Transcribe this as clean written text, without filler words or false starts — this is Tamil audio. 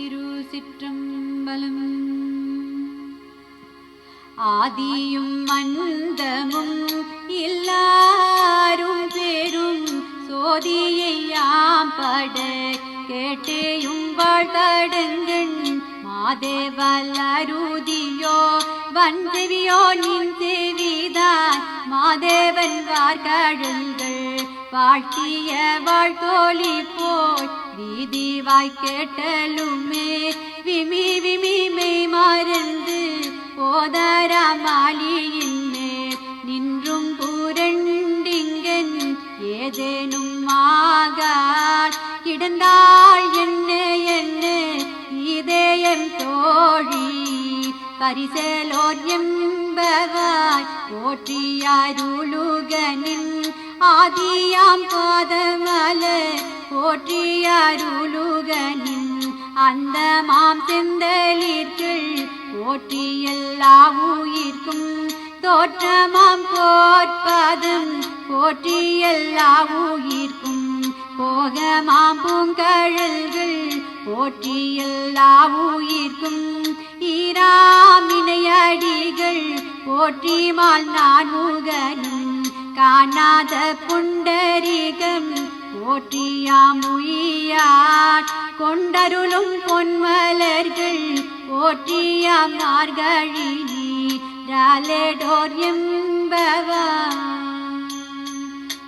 திருச்சிற்றம்பலம். ஆதியும் அந்தமும் எல்லாரும் பெரும் சோதியை யாம்பட கேட்டேயும் வாழ்தடங்கண் மாதேவலருதியோ வந்தவியோ நின் செவிதான் மாதேவன் வார்கழல்கள் வாழ்த்திய வாழ்த்தோழி போய் வீதி வாய்க்கேட்டலுமே விமி விமி மெய் மறந்து போதரமாலியின் மேல் நின்றும் புரண்டிங்கன் ஏதேனும் ஆகாள் கிடந்தாள் என்ன என்ன இதயம் தோழி பரிசலோர் எம்பவாய் போற்றியாருளுகனின் ஆதியாம் பாதமல போற்றியாருளுகனின் அந்த மாம் செந்தளிர்கள் போற்றி எல்லா உயிர்க்கும் தோற்றமாம் போற்பதம் போற்றி எல்லா உயிர்க்கும் போகமாம் பூங்கழல்கள் போற்றி எல்லா உயிர்க்கும் ஈராமினையடிகள் போற்றிமால் நான் முகனும் காணாத புண்டரிகம் போற்றியாமுயான் கொண்டருளும் பொன்மலர்கள் போற்றியாம் மார்கழி நீராலேடோர் எம்பவாய்.